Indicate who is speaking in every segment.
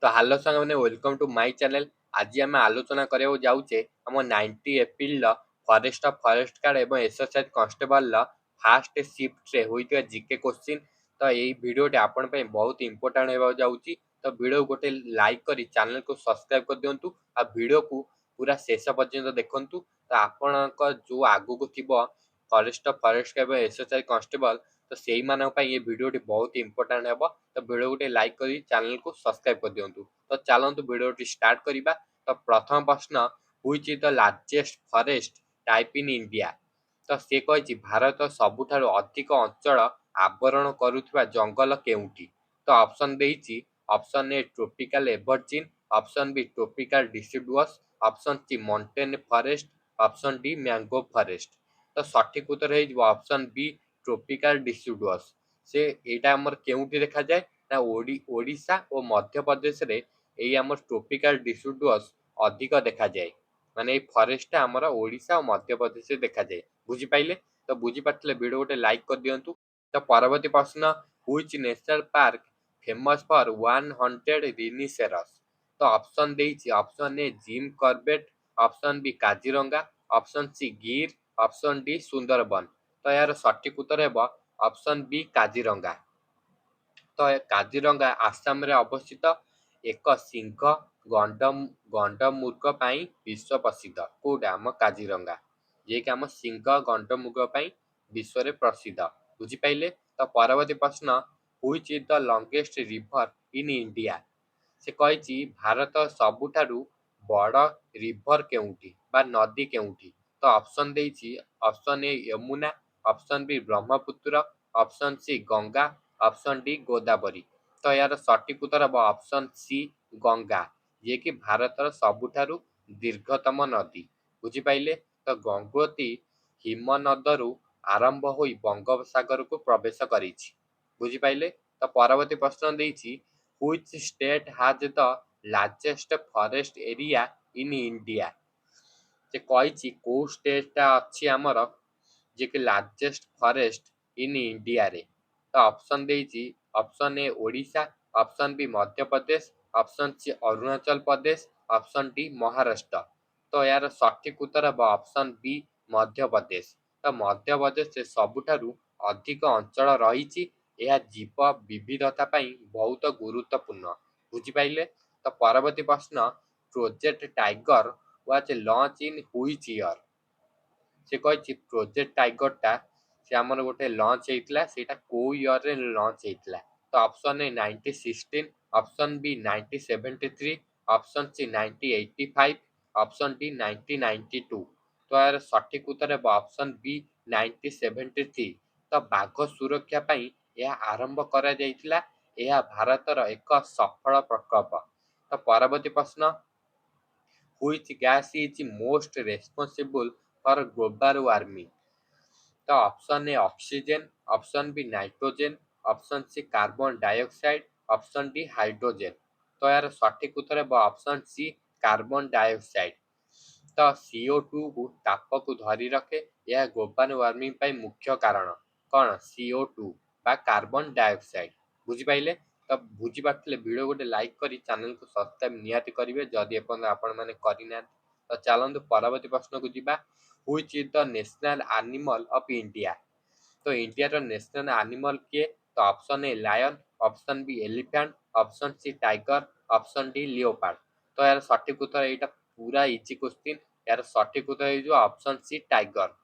Speaker 1: तो हेलो सांग मैंने वेलकम टू माय चैनल। आज आम आलोचना करने जाऊे आम 90 April forest of forest guard एवं एसएसएच कांस्टेबल फास्ट शिफ्ट रे होइतिबा जीके क्वेश्चन। तो यही वीडियोटी आपण पे बहुत इंपोर्टेंट होगा जाऊँगी। तो वीडियो गोटे लाइक करी चैनल को सब्सक्राइब कर दिंतु आ वीडियो को पूरा शेष पर्यंत देखु। तो आपण जो आगु को थी फॉरेस्ट ऑफ फॉरेस्ट एवं एसएसएच कांस्टेबल तो से ये वीडियोटी बहुत इंपोर्टेंट है। तो वीडियो गोटे लाइक करी चैनल को सब्सक्राइब कर दिंतु। तो चलतु वीडियोटी स्टार्ट करिबा। तो प्रथम प्रश्न which is the largest forest type in India. तो से कही भारत सबुठारु अधिक अंचल आवरण करुवा जंगल केउंटी। तो ऑप्शन देइछि option A tropical evergreen, option B tropical deciduous, option C mountain forest, option D mangrove forest. तो सठिक उत्तर है ऑप्शन बी ट्रॉपिकल डिसिडुअस। से एटा हमर केउंटी देखा जाए ना ओडिशा और मध्य प्रदेश रे एई हमर ट्रॉपिकल डिसिडुअस अधिक देखा जाए। माने फॉरेस्ट हमर ओडिशा और मध्य प्रदेश रे देखा जाए। बुझी पाइले। तो बुझी पातले वीडियो गोटे लाइक कर दियंतु। तो परवर्ती प्रश्न which national park famous for 100 rhinoceros. तो ऑप्शन देइछि option A Jim Corbett, option B Kaziranga, option C Gir, option D Sundarban. तो यार सठिक उत्तर है ऑप्शन बी काजीरंगा। तो काजीरंगा आसाम रे अवस्थित एक सिंह गंडमुर्ग पाई विश्व प्रसिद्ध। कोडा आम काजीरंगा जे कि आम सिंह गंडमुर्ग पाई विश्व रे प्रसिद्ध। बुझी पाइले। तो परवर्ती प्रश्न which is the longest river in India. से कही भारत सबुठारु बड़ रिवर केउंटी बा नदी केउंटी। तो ऑप्शन देइछि option A Yamuna, option B Brahmaputra, option C Ganga, option D Godavari. तो यार सठिक उत्तर हम ऑप्शन सी गंगा ये कि भारतर सबुठारु दीर्घतम नदी। बुझी पाइले। तो गंगोत्री हिमनदरु आरंभ होई बंगोपसागर को प्रवेश करिछि। बुझी पाइले। तो परवर्ती प्रश्न देइछि which state has the largest forest area in India. से कही को स्टेटा अच्छी आमर जे कि लार्जेस्ट फॉरेस्ट इन इंडिया रे। तो ऑप्शन देइछि option A Odisha, option B Madhya Pradesh, option C Arunachal Pradesh, option D Maharashtra. तो यार सठिक उत्तर है ऑप्शन बी मध्य प्रदेश। तो मध्य प्रदेश से सबुठारु अधिक अंचल रही यह जीव विविधता पाई बहुत गुरुत्वपूर्ण। बुझी पाइले। तो परवर्ती प्रश्न project tiger was launch in which year. से कही प्रोजेक्ट टाइगरटा से आमर गोटे लॉन्च होता सेटा को ईयर रे लॉन्च होता। तो option A 1916, option B 1973, option C 1985, option D 1992। तो यार सठिक उत्तर है ऑप्शन बी 1973। तो बाघ सुरक्षा पाई यह आरंभ करा जाइतिला। यह भारतर एक सफल प्रकल्प। तो परवर्ती प्रश्न which gas is most responsible for global warming. तो option A oxygen, option B nitrogen, option C carbon dioxide, option D hydrogen. तो यार सठिक उत्तर है ऑप्शन सी कार्बन डाइऑक्साइड। तो CO2 को ताप को धरी रखे यह ग्लोबल वार्मिंग पाई मुख्य कारण कौन CO2 बा कार्बन डाइऑक्साइड। बुझी पाइले। तो बुझी पारथिले वीडियो गोटे लाइक करी चैनल को सब्सक्राइब निहाती करिवे जदि एपन आपण माने करिना। तो चलंतु परवर्ती प्रश्न को जिबा which is the national animal of India. तो इंडिया रो नेशनल एनिमल के। तो option A lion, option B elephant, option C tiger, option D leopard. तो यार सठिक उत्तर एटा पूरा इजी क्वेश्चन। यार सठिक उत्तर है जो ऑप्शन सी टाइगर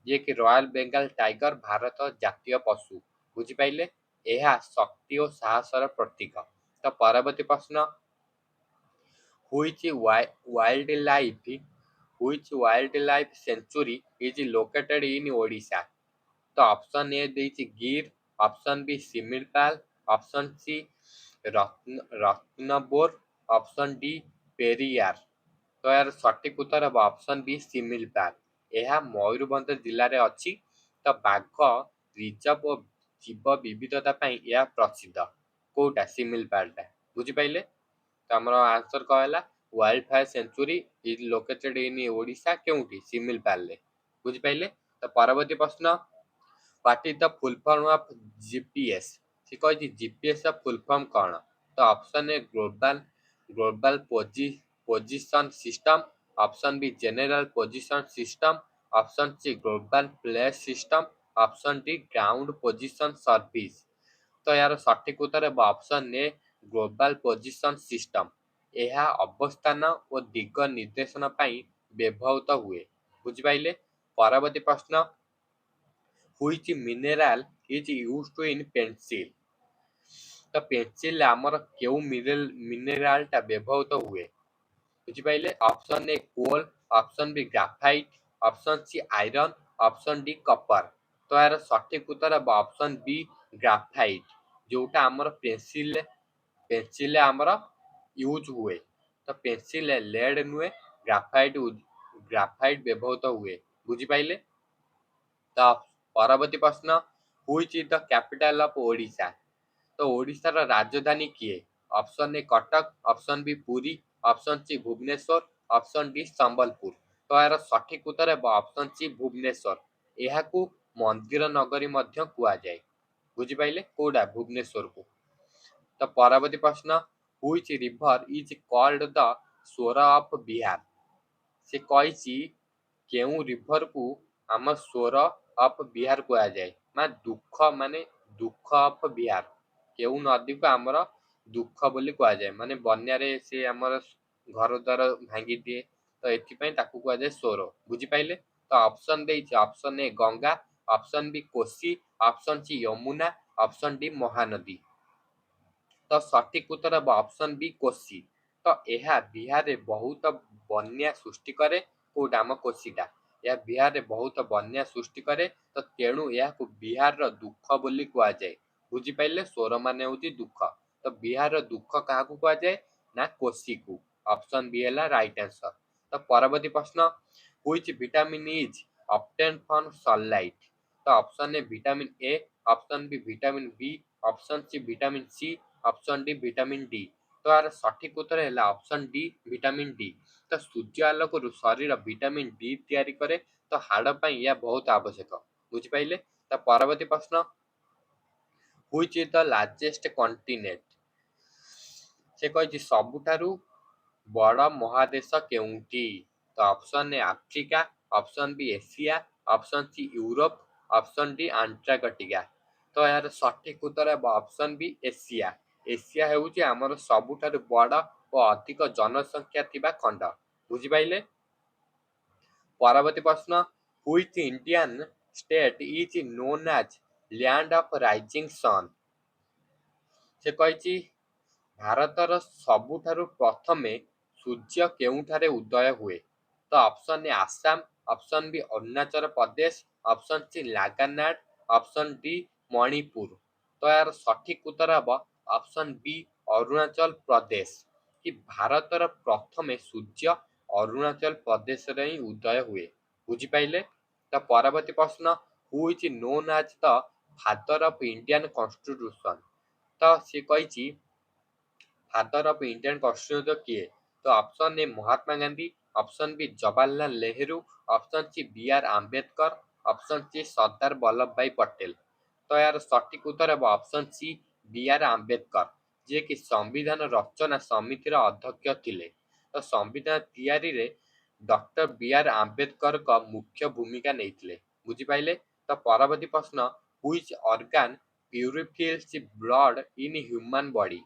Speaker 1: ये कि रॉयल बेंगल टाइगर भारत जातीय पशु। बुझी पाइले। यह शक्ति और साहसर प्रतीक। तो परवर्ती प्रश्न which wildlife sanctuary is located in Odisha. तो ऑप्शन ए देइछि Gir, option B Similipal, option C Ranthambore, option D Periyar. तो यार सठिक उत्तर है ऑप्शन बी सिमिलपाल। यह मयूरभंज जिले में अच्छी। तो बाघ रिजर्व और जीव विविधता पाई यह प्रसिद्ध। कोटा सिमिलपालटा। बुझी पाइले। तो आमर आंसर कहला wild fire sanctuary is located in Odisha केउंटी सिमिलपाल रे। बुझी पाइले। तो परवर्ती प्रश्न what is the full form of GPS. से कही जीपीएस फुल फॉर्म कौन। तो option A global global position system, option B general position system, option C global place system, option D ground position service. तो यार सठिक उत्तर है option A global position system. यह अवस्थान और दिग निर्देशन पाई व्यवहृत हुए। बुझिपाइले। परवर्ती प्रश्न, which mineral is used in pencil. तो पेंसिल आमर केउ मिनेराल टा व्यवहृत हुए। बुझिपाइले। Option A coal, option B graphite, option C iron, option D copper. तो यार सठिक उत्तर है ऑप्शन बी ग्राफाइट, जोटा आमर पेंसिल आमर यूज हुए। तो पेंसिल लेड नुहे, ग्राफाइट व्यवहृत हुए। बुझिपाइले। तो परवर्ती प्रश्न, which is the capital of Odisha. तो ओडिशा रा राजधानी किए। Option A Cuttack, option B Puri, option C Bhubaneswar, option D Sambalpur. तो यार सठिक उत्तर है ऑप्शन सी भुवनेश्वर। यह मंदिर नगरी मध्य कुआ जाए। बुझिपाइले। कोडा भुवनेश्वर को। तो परवर्ती प्रश्न, which river is called the swore of Bihar. से कही केउ रिवर को आम स्वोर ऑफ बिहार कुआ जाए। माने दुख ऑफ बिहार। केउ नदी को आमर दुख बोली कुआ जाए। माने बन्या रे से आमर घर द्वार भांगी दिए। तो एथिपाई ताकू कुआ जाए स्वोर। बुझिपाइले। तो ऑप्शन देइछि, option A Ganga, option B Kosi, option C Yamuna, option D Mahanadi. तो सठिक उत्तर है ऑप्शन बी कोसी। तो यह बिहार रे बहुत बन्या सृष्टि करे। कोउटा आम कोसीटा यह बिहार रे बहुत बन्या सृष्टि करे। तो तेणु यह बिहार रो दुख बोली कुआ जाए। बुझिपाइले। स्वर माने होची दुख। तो बिहार रो दुख काहाकू कुआ जाए ना कोसी को। ऑप्शन बी हैला राइट आंसर। तो परवर्ती प्रश्न, which vitamin is obtained from sunlight. तो option A vitamin A, option B vitamin B, option C vitamin C, option D vitamin D. तो यार सठिक उत्तर है ऑप्शन डी विटामिन डी। तो सूर्य आलोक शरीर विटामिन डी तैयारी करे। तो हाड़ पाई यह बहुत आवश्यक। बुझिपाइले। तो परवर्ती प्रश्न, which is the largest continent. से कही सबुठारु बड़ महादेश केउंटी। तो option A Africa, option B Asia, option C Europe, option D Antarctica. तो यार सठिक उत्तर है ऑप्शन बी एशिया। एशिया हेउची आमर सबुठारु बड़ और अधिक जनसंख्या थिबा खंड। बुझिपाइले। परवर्ती प्रश्न, which Indian state is known as land of rising sun. से कही भारतर सबुठारु प्रथमे सूर्य केउठारे उदय हुए। तो option A Assam, option B Arunachal Pradesh, option C Nagaland, option D Manipur. तो यार सठिक उत्तर हम ऑप्शन बी अरुणाचल प्रदेश। कि भारतर प्रथमे सूर्य अरुणाचल प्रदेश रे ही उदय हुए। बुझिपाइले। तो परवर्ती प्रश्न, who is known as the father of Indian constitution. तो से कही फादर ऑफ इंडियन कॉन्स्टिट्यूशन किए। तो option A Mahatma Gandhi, option B Jawaharlal Nehru, option C B R Ambedkar, option C Sardar Vallabhbhai Patel. तो यार सठिक उत्तर है option C B R Ambedkar, जे कि संविधान रचना समितिर अध्यक्ष थिले। तो संविधान तैयारी रे डॉक्टर बी आर आंबेडकर का मुख्य भूमिका नहीं। बुझिपाइले। तो परवर्ती प्रश्न, which organ purifies blood in human body.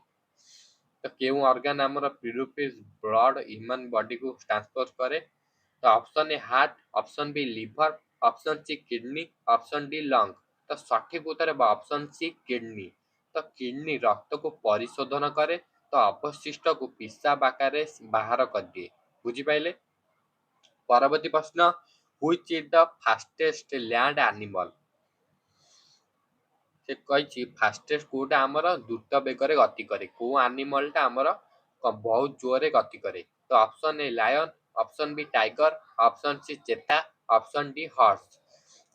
Speaker 1: तो केउ ऑर्गन आमर प्यूरिफाइज ब्लड ह्यूमन बॉडी को ट्रांसफर करे। तो option A heart, option B liver, option C kidney, option D lung. तो सठिक उत्तर है ऑप्शन सी किडनी। तो किडनी रक्त को परिशोधन करे। तो अवशिष्ट को पिसाब आकार बाहर कर दिए। बुझिपाइले। परवर्ती प्रश्न, which is the fastest land animal. से कही फास्टेस्ट कोटा आमर द्रुत बेगर गति करे। को एनिमल टा आमर बहुत जोर गति करे। तो option A lion, option B tiger, option C cheetah, option D horse.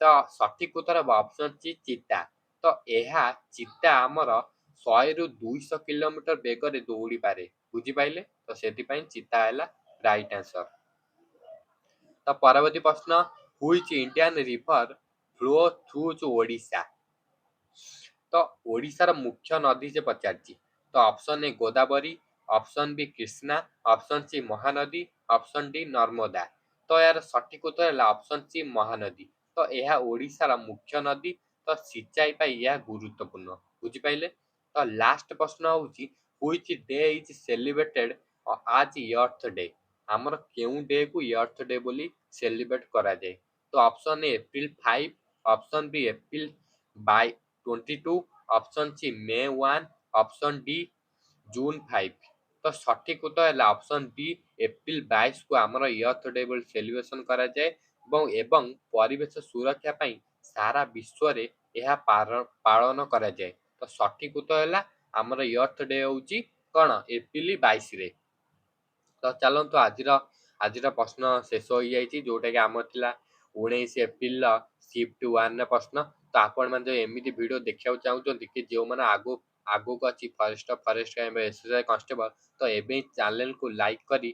Speaker 1: तो सठिक उत्तर है ऑप्शन सी चीता। तो यह चीता आमर 100 रु 200 किलोमीटर बेगर दौड़ी पारे। बुझिपाइले। तो सेतिपाई चीता है राइट आंसर। तो परवर्ती प्रश्न, which Indian river flow through Odisha. तो ओडिशार मुख्य नदी से पचार। ତ ଅପସନ୍ ଏ Godavari, option B Krishna, option C Mahanadi, option D Narmada. ତ ଏହାର ସଠିକ ଉତ୍ତର ହେଲା ଅପସନ୍ ସି ମହାନଦୀ। ତ ଏହା ଓଡ଼ିଶାର ମୁଖ୍ୟ ନଦୀ। ତ ସିଞ୍ଚାଇ ପାଇଁ ଏହା ଗୁରୁତ୍ୱପୂର୍ଣ୍ଣ। ବୁଝିପାରିଲେ? ତ ଲାଷ୍ଟ ପ୍ରଶ୍ନ ହେଉଛି which day is celebrated as earth day. ଆମର କେଉଁ ଡେକୁ ୟର୍ଥ ଡେ ବୋଲି ସେଲିବ୍ରେଟ୍ କରାଯାଏ? ତ option A April 5, option B April 22, option C May 1, option D June 5। ତ ସଠିକ ଉତ୍ତର ହେଲା ଅପସନ୍ ବି ଏପ୍ରିଲ 22କୁ ଆମର ୟର୍ଥ ଡେ ବୋଲି ସେଲିବ୍ରେସନ୍ କରାଯାଏ ଏବଂ ପରିବେଶ ସୁରକ୍ଷା ପାଇଁ ସାରା ବିଶ୍ୱରେ ଏହା ପାଳନ କରାଯାଏ। ତ ସଠିକ ଉତ୍ତର ହେଲା ଆମର ୟର୍ଥ ଡେ ହେଉଛି କ'ଣ ଏପ୍ରିଲ 22ରେ। ତ ଚାଲନ୍ତୁ ଆଜିର ପ୍ରଶ୍ନ ଶେଷ ହୋଇଯାଇଛି, ଯେଉଁଟାକି ଆମର ଥିଲା 19 ଏପ୍ରିଲର ସିଫ୍ଟ 1ର ପ୍ରଶ୍ନ। ତ ଆପଣମାନେ ଯଦି ଏମିତି ଭିଡ଼ିଓ ଦେଖିବାକୁ ଚାହୁଁଛନ୍ତି କି ଯେଉଁମାନେ ଆଗକୁ ଅଛି ଫରେଷ୍ଟ କିମ୍ବା ଏସ୍ଏସ୍ଆଇ କନଷ୍ଟେବଳ, ତ ଏବେ ଚ୍ୟାନେଲକୁ ଲାଇକ୍ କରି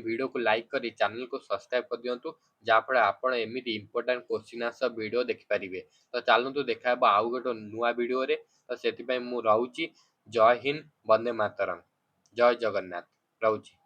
Speaker 1: ଭିଡ଼ିଓକୁ ଲାଇକ୍ କରି ଚ୍ୟାନେଲକୁ ସବସ୍କ୍ରାଇବ୍ କରିଦିଅନ୍ତୁ, ଯାହାଫଳରେ ଆପଣ ଏମିତି ଇମ୍ପୋର୍ଟାଣ୍ଟ କୋଶ୍ଚିନ୍ ଆନ୍ସର ଭିଡ଼ିଓ ଦେଖିପାରିବେ। ତ ଚାଲନ୍ତୁ ଦେଖା ହେବ ଆଉ ଗୋଟେ ନୂଆ ଭିଡ଼ିଓରେ। ତ ସେଥିପାଇଁ ମୁଁ ରହୁଛି। ଜୟ ହିନ୍ଦ, ବନ୍ଦେ ମାତରମ୍, ଜୟ ଜଗନ୍ନାଥ, ରହୁଛି।